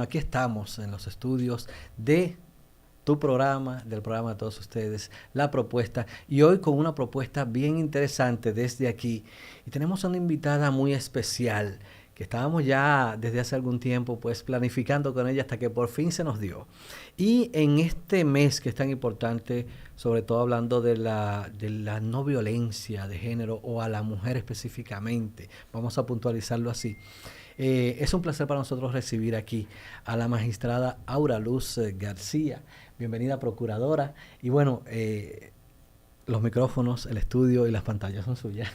aquí estamos en los estudios de tu programa, del programa de todos ustedes, La Propuesta, y hoy con una propuesta bien interesante desde aquí. Y tenemos una invitada muy especial que estábamos ya desde hace algún tiempo pues planificando con ella hasta que por fin se nos dio. Y en este mes que es tan importante, sobre todo hablando de la no violencia de género o a la mujer específicamente, vamos a puntualizarlo así. Es un placer para nosotros recibir aquí a la magistrada Aura Luz García. Bienvenida, procuradora. Y bueno, los micrófonos, el estudio y las pantallas son suyas.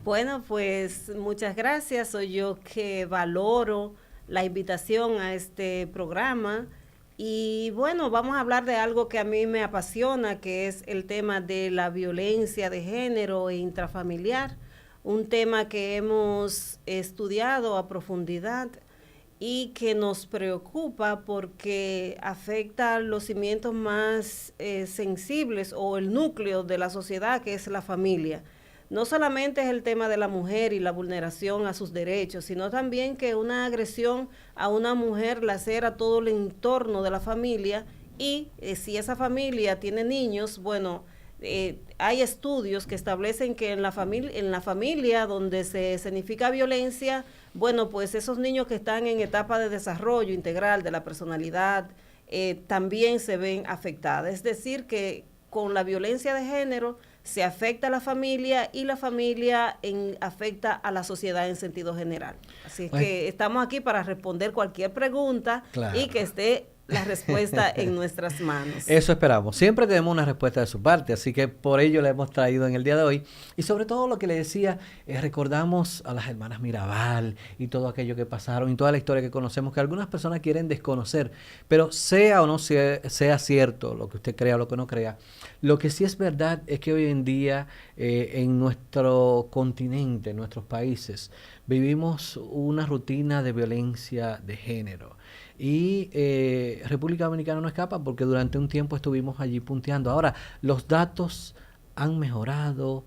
Bueno, pues muchas gracias. Soy yo que valoro la invitación a este programa. Y bueno, vamos a hablar de algo que a mí me apasiona, que es el tema de la violencia de género e intrafamiliar, un tema que hemos estudiado a profundidad y que nos preocupa porque afecta los cimientos más sensibles o el núcleo de la sociedad, que es la familia. No solamente es el tema de la mujer y la vulneración a sus derechos, sino también que una agresión a una mujer lacera todo el entorno de la familia y si esa familia tiene niños, bueno, hay estudios que establecen que en la familia donde se escenifica violencia, bueno, pues esos niños que están en etapa de desarrollo integral de la personalidad también se ven afectadas. Es decir, que con la violencia de género se afecta a la familia y la familia afecta a la sociedad en sentido general. Así es que estamos aquí para responder cualquier pregunta y que esté la respuesta en nuestras manos. Eso esperamos. Siempre tenemos una respuesta de su parte, así que por ello la hemos traído en el día de hoy. Y sobre todo lo que le decía, recordamos a las hermanas Mirabal y todo aquello que pasaron y toda la historia que conocemos, que algunas personas quieren desconocer, pero sea o no sea cierto lo que usted crea o lo que no crea, lo que sí es verdad es que hoy en día en nuestro continente, en nuestros países, vivimos una rutina de violencia de género. Y República Dominicana no escapa porque durante un tiempo estuvimos allí punteando. Ahora, los datos han mejorado,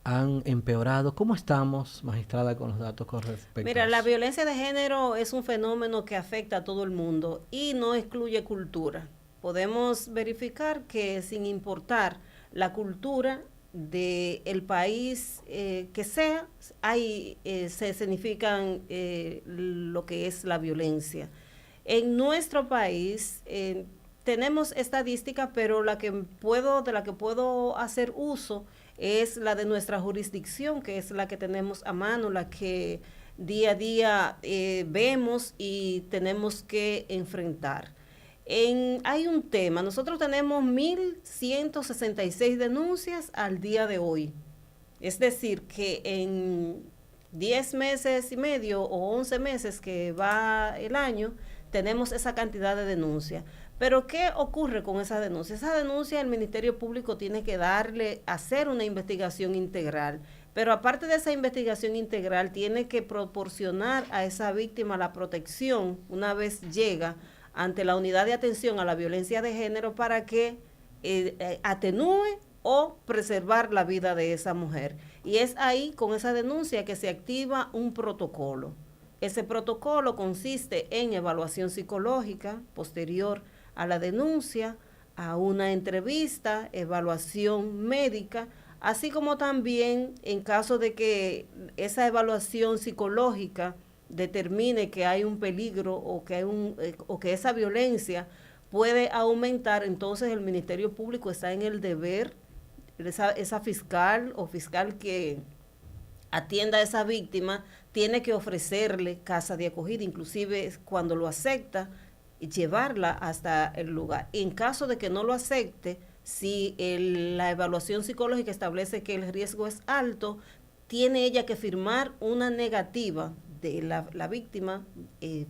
han empeorado. ¿Cómo estamos, magistrada, con los datos con respecto Mira, a eso? la violencia de género es un fenómeno que afecta a todo el mundo y no excluye cultura. Podemos verificar que sin importar la cultura del país que sea, se significan lo que es la violencia. En nuestro país tenemos estadísticas, pero de la que puedo hacer uso es la de nuestra jurisdicción, que es la que tenemos a mano, la que día a día vemos y tenemos que enfrentar. Hay un tema, nosotros tenemos 1.166 denuncias al día de hoy. Es decir, que en 10 meses y medio o 11 meses que va el año, tenemos esa cantidad de denuncias. Pero ¿qué ocurre con esa denuncia? Esa denuncia el Ministerio Público tiene que hacer una investigación integral. Pero aparte de esa investigación integral, tiene que proporcionar a esa víctima la protección una vez llega ante la unidad de atención a la violencia de género para que atenúe o preservar la vida de esa mujer. Y es ahí, con esa denuncia, que se activa un protocolo. Ese protocolo consiste en evaluación psicológica posterior a la denuncia, a una entrevista, evaluación médica, así como también en caso de que esa evaluación psicológica determine que hay un peligro o que esa violencia puede aumentar, entonces el Ministerio Público está en el deber, esa fiscal o fiscal que atienda a esa víctima tiene que ofrecerle casa de acogida, inclusive cuando lo acepta, llevarla hasta el lugar. En caso de que no lo acepte, si la evaluación psicológica establece que el riesgo es alto, tiene ella que firmar una negativa de la víctima,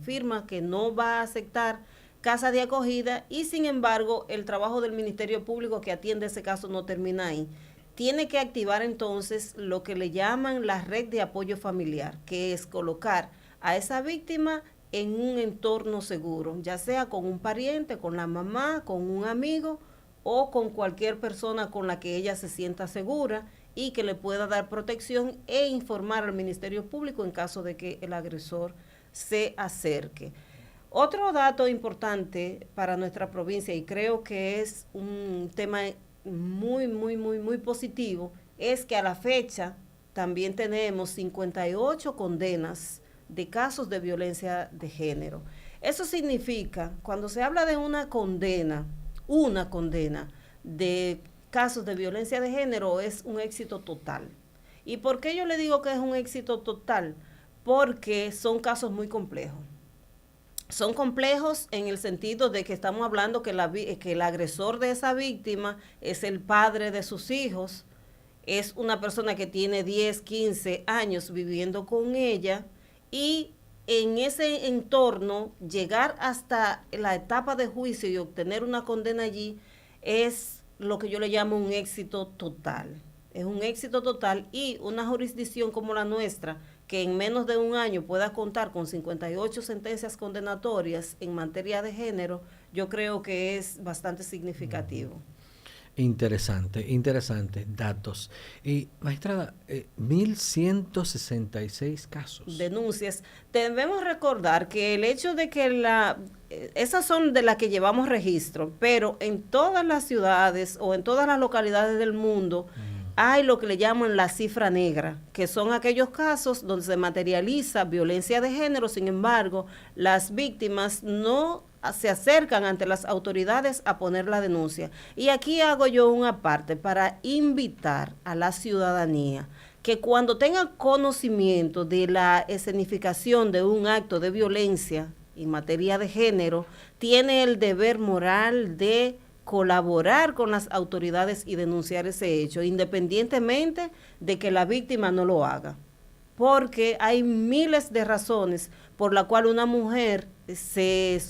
firma que no va a aceptar casa de acogida y sin embargo el trabajo del Ministerio Público que atiende ese caso no termina ahí. Tiene que activar entonces lo que le llaman la red de apoyo familiar, que es colocar a esa víctima en un entorno seguro, ya sea con un pariente, con la mamá, con un amigo o con cualquier persona con la que ella se sienta segura y que le pueda dar protección e informar al Ministerio Público en caso de que el agresor se acerque. Otro dato importante para nuestra provincia, y creo que es un tema muy positivo, es que a la fecha también tenemos 58 condenas de casos de violencia de género. Eso significa, cuando se habla de una condena de casos de violencia de género, es un éxito total. ¿Y por qué yo le digo que es un éxito total? Porque son casos muy complejos. Son complejos en el sentido de que estamos hablando que el agresor de esa víctima es el padre de sus hijos, es una persona que tiene 10, 15 años viviendo con ella, y en ese entorno llegar hasta la etapa de juicio y obtener una condena allí es lo que yo le llamo un éxito total. Es un éxito total, y una jurisdicción como la nuestra, que en menos de un año pueda contar con 58 sentencias condenatorias en materia de género, yo creo que es bastante significativo. Interesante, datos. Y magistrada, 1.166 casos. Denuncias. Debemos recordar que el hecho de que esas son de las que llevamos registro, pero en todas las ciudades o en todas las localidades del mundo hay lo que le llaman la cifra negra, que son aquellos casos donde se materializa violencia de género. Sin embargo, las víctimas no se acercan ante las autoridades a poner la denuncia. Y aquí hago yo una parte para invitar a la ciudadanía que cuando tengan conocimiento de la escenificación de un acto de violencia en materia de género, tiene el deber moral de colaborar con las autoridades y denunciar ese hecho, independientemente de que la víctima no lo haga. Porque hay miles de razones por la cual una mujer se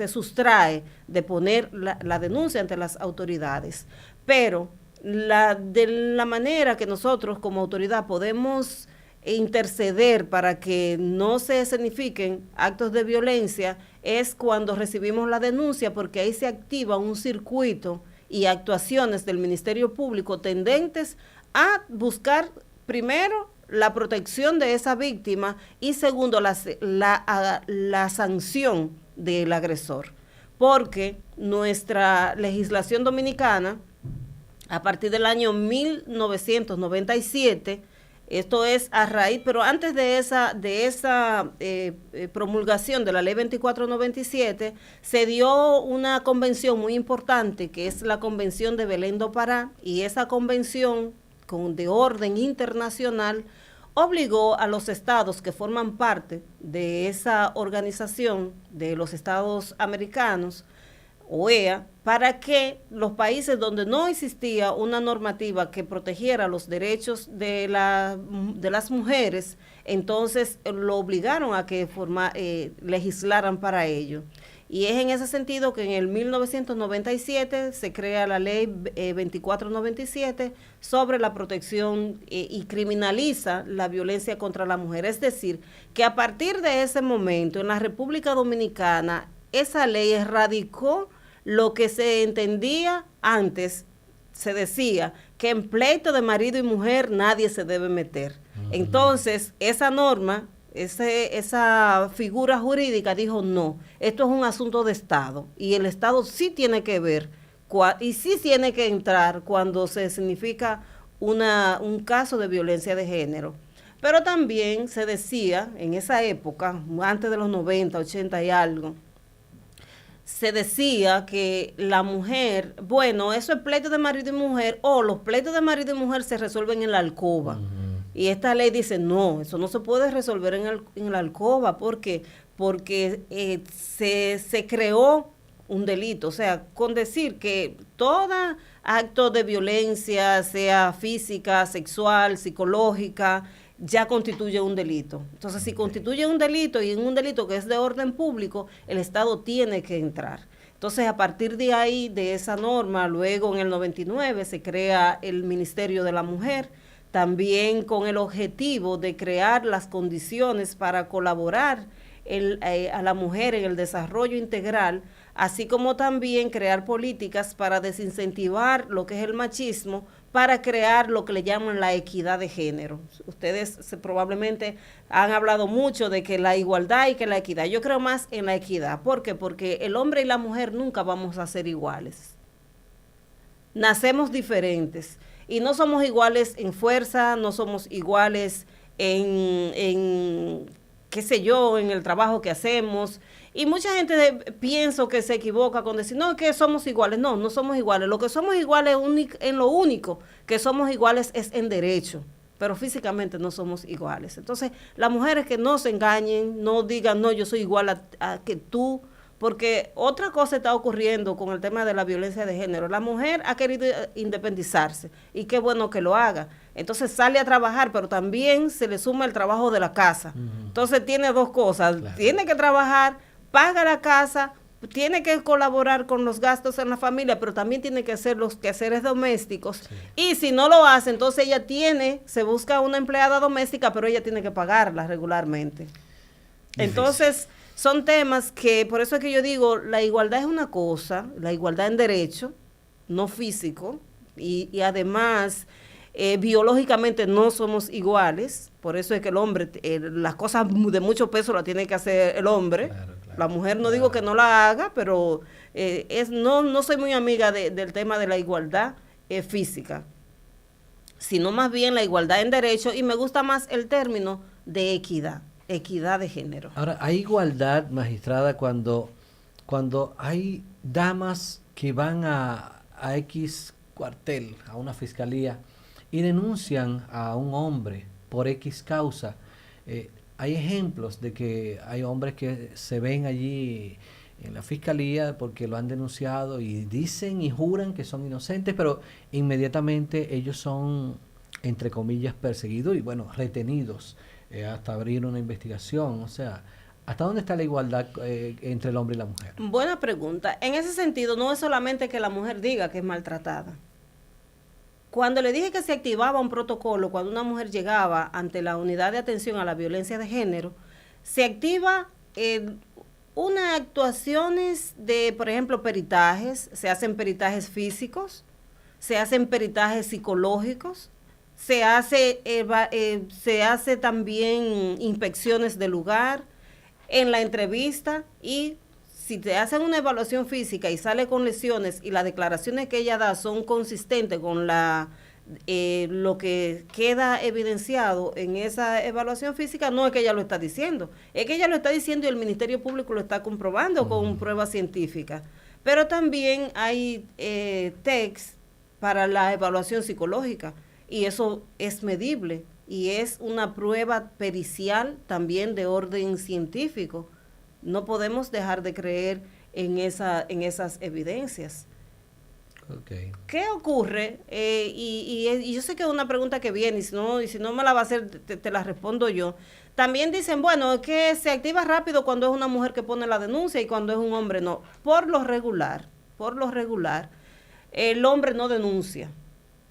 sustrae de poner la denuncia ante las autoridades. Pero de la manera que nosotros como autoridad podemos interceder para que no se escenifiquen actos de violencia es cuando recibimos la denuncia, porque ahí se activa un circuito y actuaciones del Ministerio Público tendentes a buscar, primero, la protección de esa víctima, y segundo, la sanción del agresor. Porque nuestra legislación dominicana, a partir del año 1997, esto es a raíz, pero antes de esa promulgación de la ley 2497, se dio una convención muy importante, que es la Convención de Belén do Pará, y esa convención de orden internacional obligó a los estados que forman parte de esa organización de los estados americanos, OEA, para que los países donde no existía una normativa que protegiera los derechos de las mujeres, entonces lo obligaron a que legislaran para ello. Y es en ese sentido que en el 1997 se crea la ley 2497 sobre la protección y criminaliza la violencia contra la mujer. Es decir, que a partir de ese momento en la República Dominicana esa ley erradicó lo que se entendía antes. Se decía que en pleito de marido y mujer nadie se debe meter. Entonces, esa norma, esa figura jurídica dijo no, esto es un asunto de Estado, y el Estado sí tiene que ver y sí tiene que entrar cuando se significa un caso de violencia de género. Pero también se decía en esa época, antes de los 90, 80 y algo, se decía que la mujer, bueno, eso es pleito de marido y mujer, o los pleitos de marido y mujer se resuelven en la alcoba. Y esta ley dice, no, eso no se puede resolver en la alcoba. ¿Por qué? Porque se creó un delito. O sea, con decir que todo acto de violencia, sea física, sexual, psicológica, ya constituye un delito. Entonces, si constituye un delito, y en un delito que es de orden público, el Estado tiene que entrar. Entonces, a partir de ahí, de esa norma, luego en el 99 se crea el Ministerio de la Mujer, también con el objetivo de crear las condiciones para colaborar a la mujer en el desarrollo integral, así como también crear políticas para desincentivar lo que es el machismo, para crear lo que le llaman la equidad de género. Ustedes probablemente han hablado mucho de que la igualdad y que la equidad. Yo creo más en la equidad. ¿Por qué? Porque el hombre y la mujer nunca vamos a ser iguales. Nacemos diferentes y no somos iguales en fuerza, no somos iguales en qué sé yo, en el trabajo que hacemos. Y mucha gente pienso que se equivoca con decir, no, que somos iguales. No, no somos iguales. Lo que somos iguales en lo único que somos iguales es en derecho, pero físicamente no somos iguales. Entonces, las mujeres que no se engañen, no digan, no, yo soy igual a que tú, porque otra cosa está ocurriendo con el tema de la violencia de género. La mujer ha querido independizarse y qué bueno que lo haga. Entonces sale a trabajar, pero también se le suma el trabajo de la casa. Entonces tiene dos cosas, claro. Tiene que trabajar, paga la casa, tiene que colaborar con los gastos en la familia, pero también tiene que hacer los quehaceres domésticos. Sí. Y si no lo hace, entonces ella se busca una empleada doméstica, pero ella tiene que pagarla regularmente. Difícil. Entonces, son temas que, por eso es que yo digo, la igualdad es una cosa, la igualdad en derecho, no físico, y además biológicamente no somos iguales, por eso es que el hombre, las cosas de mucho peso las tiene que hacer el hombre, claro, la mujer no digo que no la haga, pero no soy muy amiga del tema de la igualdad física, sino más bien la igualdad en derecho, y me gusta más el término de equidad de género. Ahora, hay igualdad, magistrada, cuando hay damas que van a X cuartel, a una fiscalía, y denuncian a un hombre por X causa. Hay ejemplos de que hay hombres que se ven allí en la fiscalía porque lo han denunciado y dicen y juran que son inocentes, pero inmediatamente ellos son, entre comillas, perseguidos y, bueno, retenidos hasta abrir una investigación. O sea, ¿hasta dónde está la igualdad entre el hombre y la mujer? Buena pregunta. En ese sentido, no es solamente que la mujer diga que es maltratada. Cuando le dije que se activaba un protocolo, cuando una mujer llegaba ante la unidad de atención a la violencia de género, se activa unas actuaciones de, por ejemplo, peritajes, se hacen peritajes físicos, se hacen peritajes psicológicos, se hace también inspecciones de lugar, en la entrevista, y si te hacen una evaluación física y sale con lesiones y las declaraciones que ella da son consistentes con lo que queda evidenciado en esa evaluación física, no es que ella lo está diciendo, es que ella lo está diciendo y el Ministerio Público lo está comprobando con pruebas científicas. Pero también hay TECs para la evaluación psicológica, y eso es medible y es una prueba pericial también de orden científico. No podemos dejar de creer en esas evidencias. Okay. ¿Qué ocurre? Y yo sé que es una pregunta que viene, y si no me la va a hacer, te la respondo yo. También dicen, bueno, es que se activa rápido cuando es una mujer que pone la denuncia y cuando es un hombre no. Por lo regular, el hombre no denuncia.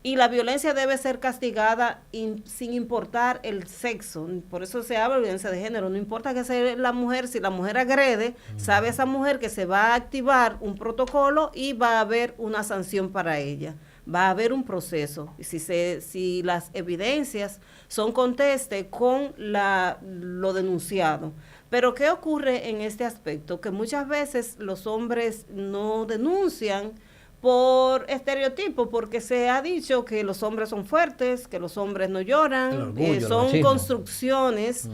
Y la violencia debe ser castigada sin importar el sexo. Por eso se habla de violencia de género. No importa que sea la mujer, si la mujer agrede, sabe esa mujer que se va a activar un protocolo y va a haber una sanción para ella. Va a haber un proceso. Y si las evidencias son conteste con lo denunciado. Pero ¿qué ocurre en este aspecto? Que muchas veces los hombres no denuncian por estereotipo, porque se ha dicho que los hombres son fuertes, que los hombres no lloran, son construcciones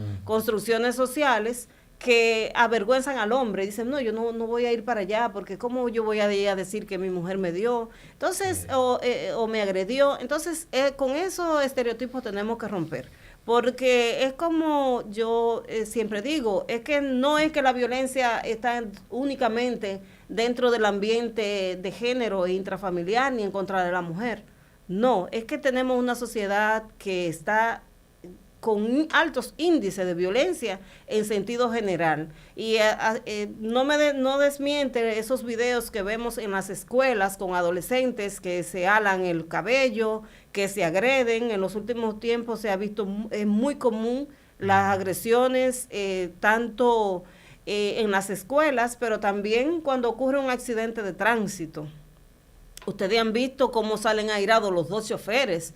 sociales que avergüenzan al hombre, dicen, no, yo no voy a ir para allá, porque cómo yo voy a ir a decir que mi mujer me dio, entonces, o me agredió. Entonces, con esos estereotipos tenemos que romper, porque es como yo siempre digo, es que no es que la violencia está únicamente dentro del ambiente de género e intrafamiliar ni en contra de la mujer. No, es que tenemos una sociedad que está con altos índices de violencia en sentido general. Y no desmiente esos videos que vemos en las escuelas con adolescentes que se alan el cabello, que se agreden. En los últimos tiempos se ha visto, es muy común las agresiones, tanto en las escuelas, pero también cuando ocurre un accidente de tránsito. Ustedes han visto cómo salen airados los dos choferes.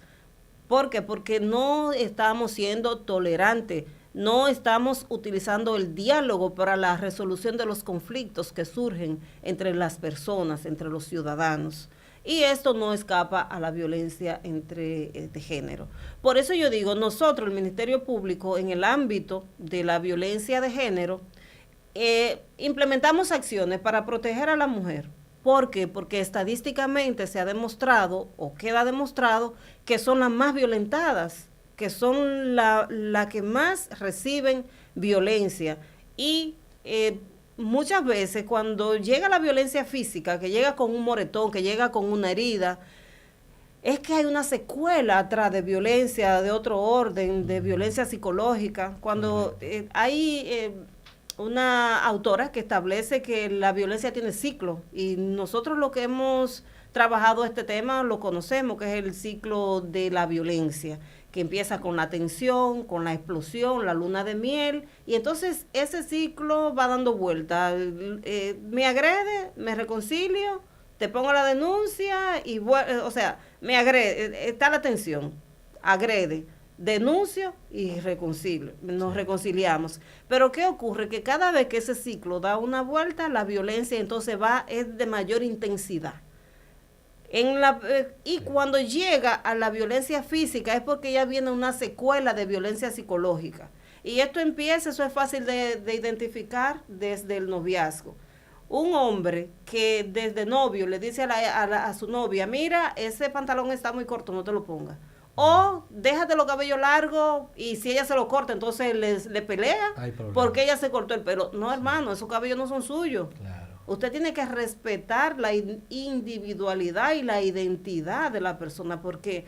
¿Por qué? Porque no estamos siendo tolerantes, no estamos utilizando el diálogo para la resolución de los conflictos que surgen entre las personas, entre los ciudadanos. Y esto no escapa a la violencia de género. Por eso yo digo, nosotros, el Ministerio Público, en el ámbito de la violencia de género, implementamos acciones para proteger a la mujer. ¿Por qué? Porque estadísticamente se ha demostrado, o queda demostrado, que son las más violentadas, que son la que más reciben violencia. Y muchas veces cuando llega la violencia física, que llega con un moretón, que llega con una herida, es que hay una secuela atrás de violencia de otro orden, de violencia psicológica. Cuando hay una autora que establece que la violencia tiene ciclo, y nosotros lo que hemos trabajado este tema lo conocemos, que es el ciclo de la violencia, que empieza con la tensión, con la explosión, la luna de miel, y entonces ese ciclo va dando vuelta. Me agrede, me reconcilio, te pongo la denuncia, y o sea, me agrede, está la tensión, agrede, denuncio y nos reconciliamos. Pero ¿qué ocurre? Que cada vez que ese ciclo da una vuelta, la violencia entonces es de mayor intensidad. Y cuando llega a la violencia física es porque ya viene una secuela de violencia psicológica. Y esto eso es fácil de identificar desde el noviazgo. Un hombre que desde novio le dice a su novia, mira, ese pantalón está muy corto, no te lo pongas. O déjate los cabellos largos, y si ella se lo corta, entonces le pelea porque ella se cortó el pelo. No, hermano, esos cabellos no son suyos. Claro. Usted tiene que respetar la individualidad y la identidad de la persona, porque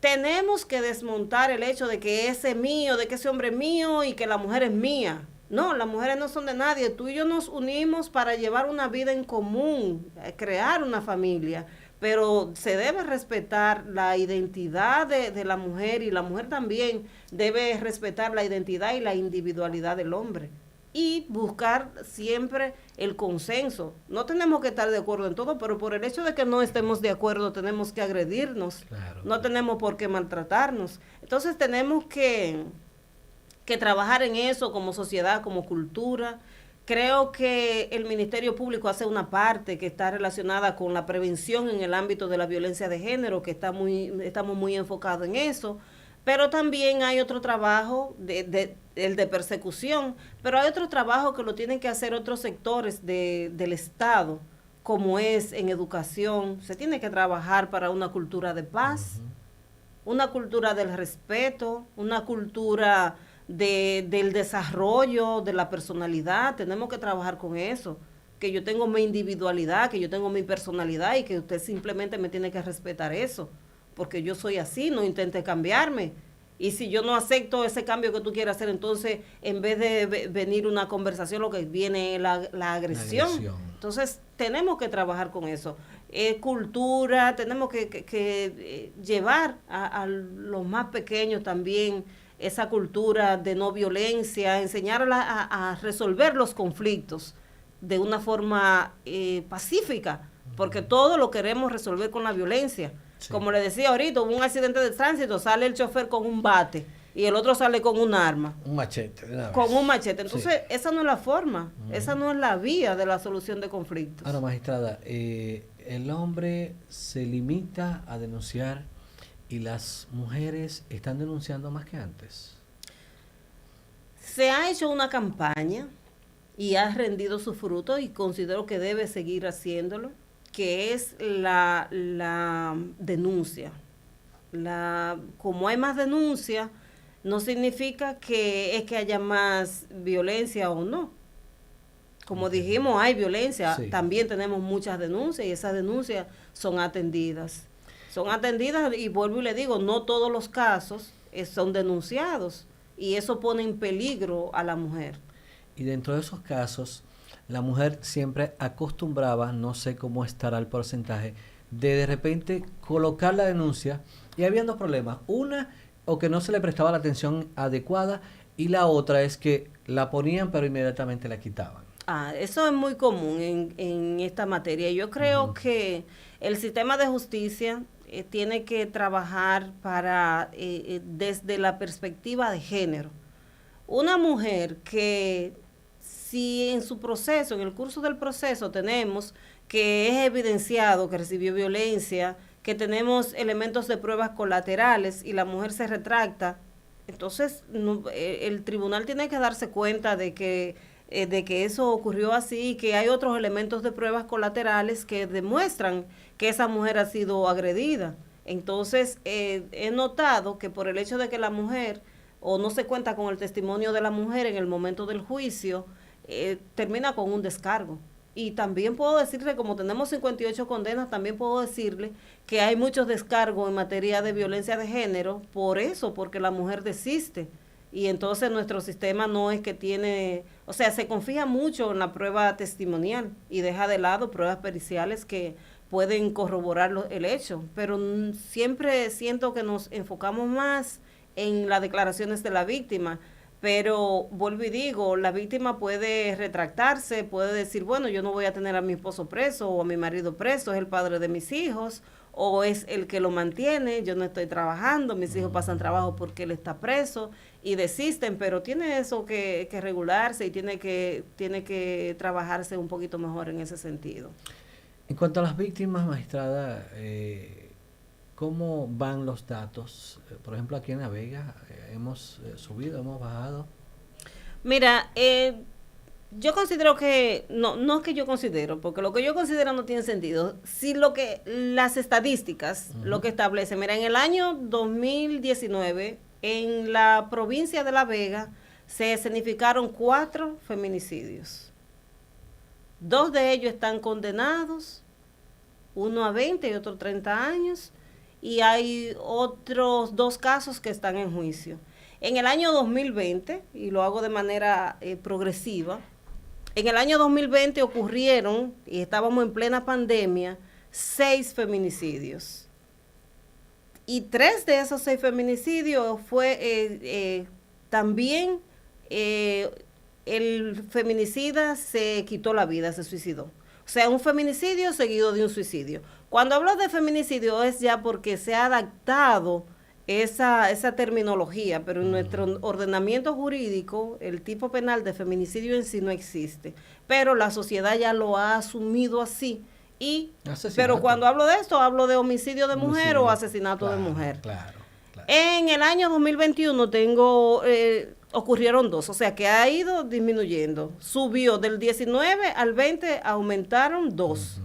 tenemos que desmontar el hecho de que ese es mío, de que ese hombre es mío y que la mujer es mía. No, las mujeres no son de nadie. Tú y yo nos unimos para llevar una vida en común, crear una familia. Pero se debe respetar la identidad de la mujer, y la mujer también debe respetar la identidad y la individualidad del hombre. Y buscar siempre el consenso. No tenemos que estar de acuerdo en todo, pero por el hecho de que no estemos de acuerdo tenemos que agredirnos. Claro. No tenemos por qué maltratarnos. Entonces tenemos que trabajar en eso como sociedad, como cultura. Creo que el Ministerio Público hace una parte que está relacionada con la prevención en el ámbito de la violencia de género, que estamos muy enfocados en eso, pero también hay otro trabajo, el de persecución, pero hay otro trabajo que lo tienen que hacer otros sectores del Estado, como es en educación. Se tiene que trabajar para una cultura de paz, una cultura del respeto, una cultura del desarrollo de la personalidad. Tenemos que trabajar con eso, que yo tengo mi individualidad, que yo tengo mi personalidad, y que usted simplemente me tiene que respetar eso, porque yo soy así, no intente cambiarme. Y si yo no acepto ese cambio que tú quieras hacer, entonces en vez de venir una conversación, lo que viene es la agresión. Entonces tenemos que trabajar con eso. Cultura, tenemos que llevar a los más pequeños también esa cultura de no violencia, enseñarla a resolver los conflictos de una forma pacífica, porque todo lo queremos resolver con la violencia. Sí. Como le decía ahorita, hubo un accidente de tránsito, sale el chofer con un bate y el otro sale con un arma. Un machete. Con un machete. Entonces, sí, esa no es la forma, esa no es la vía de la solución de conflictos. Ahora, magistrada, el hombre se limita a denunciar y las mujeres están denunciando más que antes. Se ha hecho una campaña y ha rendido su fruto, y considero que debe seguir haciéndolo, que es la denuncia. Como hay más denuncia, no significa que haya más violencia o no. Como dijimos, hay violencia, sí. También tenemos muchas denuncias, y esas denuncias son atendidas. Y vuelvo y le digo, no todos los casos son denunciados, y eso pone en peligro a la mujer. Y dentro de esos casos, la mujer siempre acostumbraba, no sé cómo estará el porcentaje, de repente colocar la denuncia, y habían dos problemas. Una, o que no se le prestaba la atención adecuada, y la otra es que la ponían pero inmediatamente la quitaban. Eso es muy común en esta materia. Yo creo que El sistema de justicia tiene que trabajar desde la perspectiva de género. Una mujer que si en su proceso, en el curso del proceso tenemos que es evidenciado que recibió violencia, que tenemos elementos de pruebas colaterales y la mujer se retracta, entonces el tribunal tiene que darse cuenta de que eso ocurrió así y que hay otros elementos de pruebas colaterales que demuestran que esa mujer ha sido agredida. Entonces, he notado que por el hecho de que la mujer o no se cuenta con el testimonio de la mujer en el momento del juicio, termina con un descargo. Y también puedo decirle, como tenemos 58 condenas, también puedo decirle que hay muchos descargos en materia de violencia de género por eso, porque la mujer desiste. Y entonces nuestro sistema no es que tiene, o sea, se confía mucho en la prueba testimonial y deja de lado pruebas periciales que pueden corroborar el hecho. Pero siempre siento que nos enfocamos más en las declaraciones de la víctima. Pero vuelvo y digo, la víctima puede retractarse, puede decir, bueno, yo no voy a tener a mi esposo preso o a mi marido preso, es el padre de mis hijos, o es el que lo mantiene, yo no estoy trabajando, mis hijos pasan trabajo porque él está preso y desisten, pero tiene eso que regularse y tiene que trabajarse un poquito mejor en ese sentido. En cuanto a las víctimas, magistrada, ¿cómo van los datos? Por ejemplo, aquí en La Vega, ¿hemos subido, hemos bajado? Mira, yo considero que, no es que yo considero, porque lo que yo considero no tiene sentido. Si las estadísticas, lo que establecen, mira, en el año 2019, en la provincia de La Vega, se escenificaron 4 feminicidios. 2 de ellos están condenados, uno a 20 y otro 30 años, y hay otros 2 casos que están en juicio. En el año 2020, y lo hago de manera progresiva, en el año 2020 ocurrieron, y estábamos en plena pandemia, 6 feminicidios. Y 3 de esos 6 feminicidios fue también el feminicida se quitó la vida, se suicidó. O sea, un feminicidio seguido de un suicidio. Cuando hablo de feminicidio es ya porque se ha adaptado esa terminología, pero en nuestro ordenamiento jurídico el tipo penal de feminicidio en sí no existe. Pero la sociedad ya lo ha asumido así. Pero cuando hablo de esto, hablo de homicidio de mujer o asesinato de mujer. Claro. En el año 2021 ocurrieron 2, o sea que ha ido disminuyendo. Subió del 19 al 20, aumentaron 2.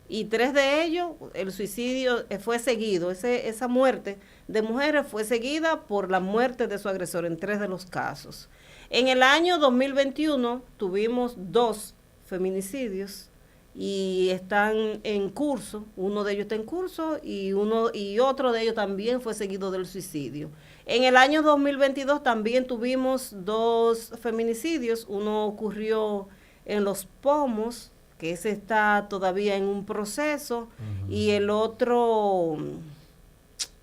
Y 3 de ellos, el suicidio fue seguido, esa muerte de mujeres fue seguida por la muerte de su agresor en 3 de los casos. En el año 2021 tuvimos 2 feminicidios y están en curso, uno de ellos está en curso y otro de ellos también fue seguido del suicidio. En el año 2022 también tuvimos 2 feminicidios, uno ocurrió en Los Pomos, que ese está todavía en un proceso, y el otro,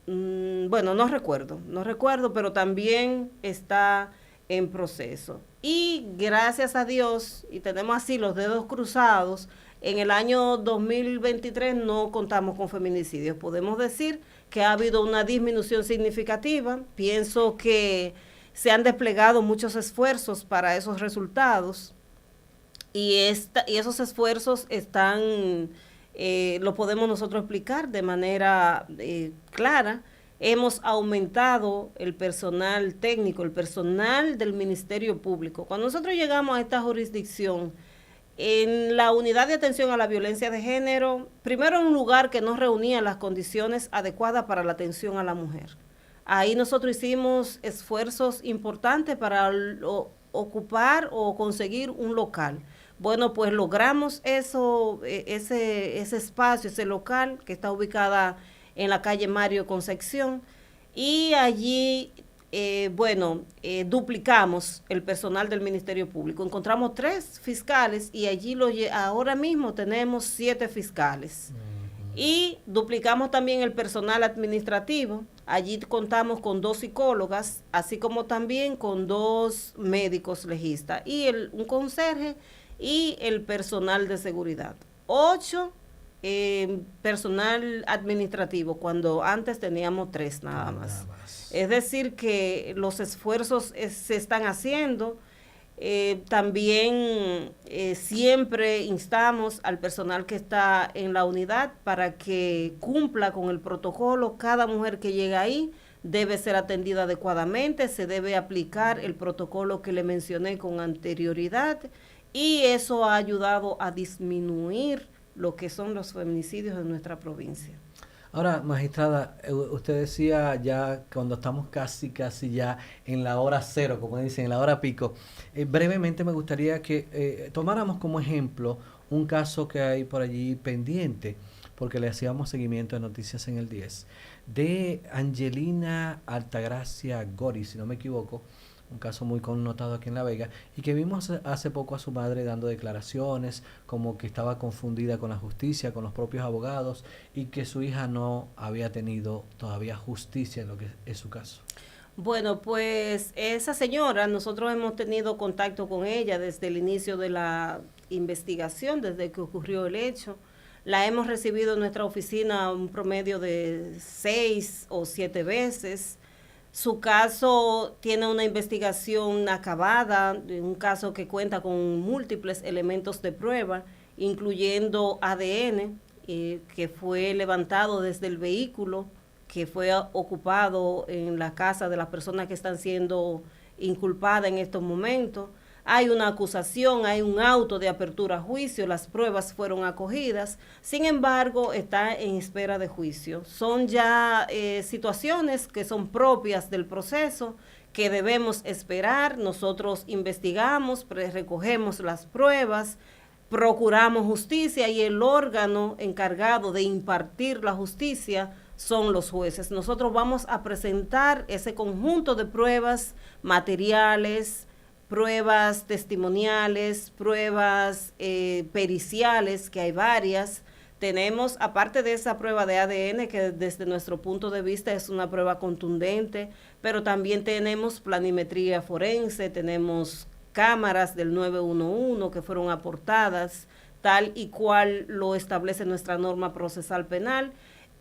bueno, no recuerdo, pero también está en proceso. Y gracias a Dios, y tenemos así los dedos cruzados, en el año 2023 no contamos con feminicidios. Podemos decir que ha habido una disminución significativa. Pienso que se han desplegado muchos esfuerzos para esos resultados. Y esos esfuerzos lo podemos nosotros explicar de manera clara. Hemos aumentado el personal técnico, el personal del Ministerio Público. Cuando nosotros llegamos a esta jurisdicción, en la unidad de atención a la violencia de género, primero en un lugar que no reunía las condiciones adecuadas para la atención a la mujer. Ahí nosotros hicimos esfuerzos importantes para ocupar o conseguir un local. Bueno, pues logramos ese espacio, ese local que está ubicada en la calle Mario Concepción, y allí, duplicamos el personal del Ministerio Público. Encontramos 3 fiscales y allí ahora mismo tenemos 7 fiscales. Y duplicamos también el personal administrativo. Allí contamos con 2 psicólogas, así como también con 2 médicos legistas y un conserje y el personal de seguridad. 8 personal administrativo, cuando antes teníamos 3 nada más. Es decir, que los esfuerzos se están haciendo. También siempre instamos al personal que está en la unidad para que cumpla con el protocolo. Cada mujer que llega ahí debe ser atendida adecuadamente, se debe aplicar el protocolo que le mencioné con anterioridad, y eso ha ayudado a disminuir lo que son los feminicidios en nuestra provincia. Ahora, magistrada, usted decía ya cuando estamos casi ya en la hora cero, como dicen, en la hora pico, brevemente me gustaría que tomáramos como ejemplo un caso que hay por allí pendiente, porque le hacíamos seguimiento de Noticias en el 10, de Angelina Altagracia Gori, si no me equivoco, un caso muy connotado aquí en La Vega, y que vimos hace poco a su madre dando declaraciones como que estaba confundida con la justicia, con los propios abogados, y que su hija no había tenido todavía justicia en lo que es su caso. Bueno, pues esa señora, nosotros hemos tenido contacto con ella desde el inicio de la investigación, desde que ocurrió el hecho. La hemos recibido en nuestra oficina un promedio de 6 o 7 veces. Su caso tiene una investigación acabada, un caso que cuenta con múltiples elementos de prueba, incluyendo ADN, que fue levantado desde el vehículo que fue ocupado en la casa de las personas que están siendo inculpadas en estos momentos. Hay una acusación, hay un auto de apertura a juicio, las pruebas fueron acogidas, sin embargo, está en espera de juicio. Son ya situaciones que son propias del proceso, que debemos esperar. Nosotros investigamos, recogemos las pruebas, procuramos justicia, y el órgano encargado de impartir la justicia son los jueces. Nosotros vamos a presentar ese conjunto de pruebas materiales, pruebas testimoniales, pruebas periciales, que hay varias. Tenemos, aparte de esa prueba de ADN, que desde nuestro punto de vista es una prueba contundente, pero también tenemos planimetría forense, tenemos cámaras del 911 que fueron aportadas, tal y cual lo establece nuestra norma procesal penal,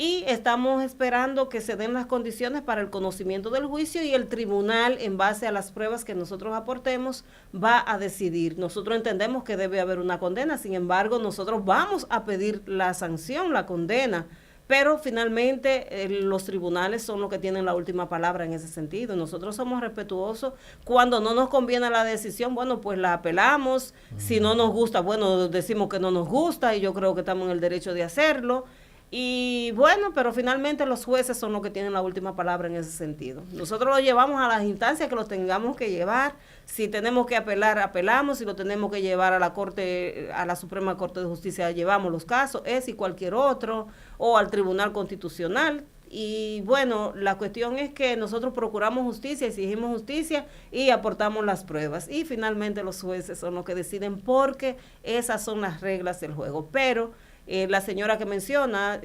y estamos esperando que se den las condiciones para el conocimiento del juicio, y el tribunal, en base a las pruebas que nosotros aportemos, va a decidir. Nosotros entendemos que debe haber una condena, sin embargo, nosotros vamos a pedir la sanción, la condena, pero finalmente los tribunales son los que tienen la última palabra en ese sentido. Nosotros somos respetuosos. Cuando no nos conviene la decisión, bueno, pues la apelamos. Si no nos gusta, bueno, decimos que no nos gusta, y yo creo que estamos en el derecho de hacerlo. Y bueno, pero finalmente los jueces son los que tienen la última palabra en ese sentido. Nosotros lo llevamos a las instancias que los tengamos que llevar. Si tenemos que apelar, apelamos. Si lo tenemos que llevar a la Corte, a la Suprema Corte de Justicia, llevamos los casos, ese y cualquier otro, o al Tribunal Constitucional. Y bueno, la cuestión es que nosotros procuramos justicia, exigimos justicia y aportamos las pruebas. Y finalmente los jueces son los que deciden, porque esas son las reglas del juego. Pero la señora que menciona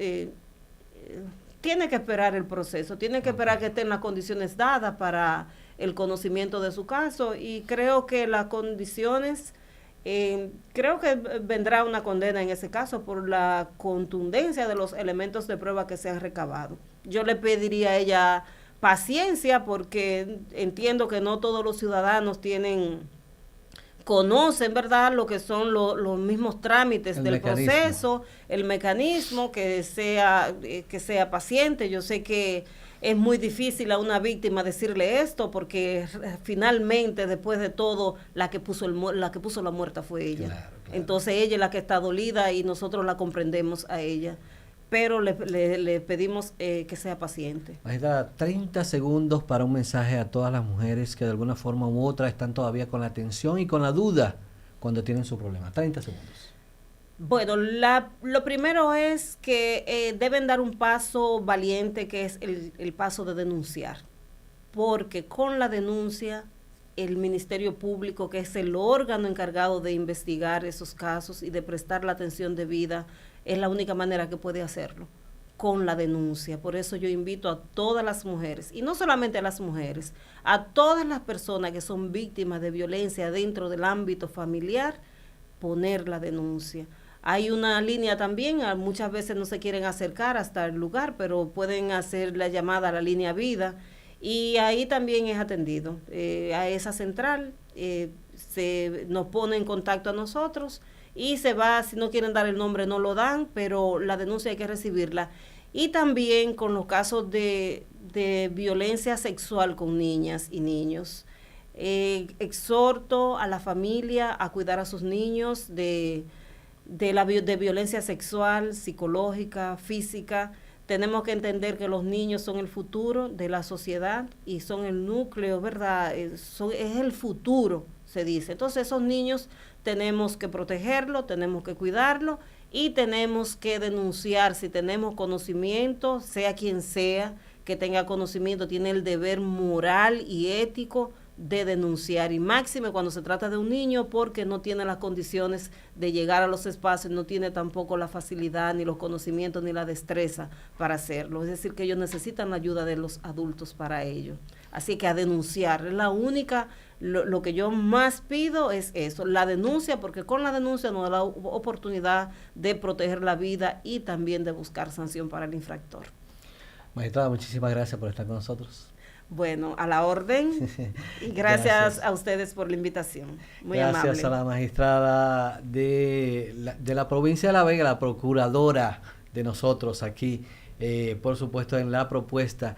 tiene que esperar el proceso, tiene que esperar que estén las condiciones dadas para el conocimiento de su caso, y creo que las condiciones, creo que vendrá una condena en ese caso por la contundencia de los elementos de prueba que se han recabado. Yo le pediría a ella paciencia, porque entiendo que no todos los ciudadanos conocen, ¿verdad?, lo que son los mismos trámites del proceso, el mecanismo, que sea paciente. Yo sé que es muy difícil a una víctima decirle esto, porque finalmente, después de todo, la que puso la muerta fue ella. Claro. Entonces ella es la que está dolida, y nosotros la comprendemos a ella, pero le pedimos que sea paciente. Maestra, 30 segundos para un mensaje a todas las mujeres que de alguna forma u otra están todavía con la tensión y con la duda cuando tienen su problema. 30 segundos. Bueno, lo primero es que deben dar un paso valiente, que es el paso de denunciar, porque con la denuncia el Ministerio Público, que es el órgano encargado de investigar esos casos y de prestar la atención debida, es la única manera que puede hacerlo, con la denuncia. Por eso yo invito a todas las mujeres, y no solamente a las mujeres, a todas las personas que son víctimas de violencia dentro del ámbito familiar, poner la denuncia. Hay una línea también, muchas veces no se quieren acercar hasta el lugar, pero pueden hacer la llamada a la línea vida y ahí también es atendido. A esa central se nos pone en contacto a nosotros y se va, si no quieren dar el nombre no lo dan, pero la denuncia hay que recibirla. Y también con los casos de violencia sexual con niñas y niños. Exhorto a la familia a cuidar a sus niños de violencia sexual, psicológica, física. Tenemos que entender que los niños son el futuro de la sociedad y son el núcleo, ¿verdad? Es el futuro, se dice. Entonces esos niños tenemos que protegerlos, tenemos que cuidarlos y tenemos que denunciar si tenemos conocimiento, sea quien sea que tenga conocimiento, tiene el deber moral y ético de denunciar, y máxime cuando se trata de un niño porque no tiene las condiciones de llegar a los espacios, no tiene tampoco la facilidad, ni los conocimientos, ni la destreza para hacerlo. Es decir, que ellos necesitan la ayuda de los adultos para ello. Así que a denunciar, es la única, lo que yo más pido es eso, la denuncia, porque con la denuncia nos da la oportunidad de proteger la vida y también de buscar sanción para el infractor. Magistrada, muchísimas gracias por estar con nosotros. Bueno, a la orden. Y gracias a ustedes por la invitación. Muy amable. Gracias a la magistrada de la provincia de La Vega, la procuradora de nosotros aquí, por supuesto, en la propuesta.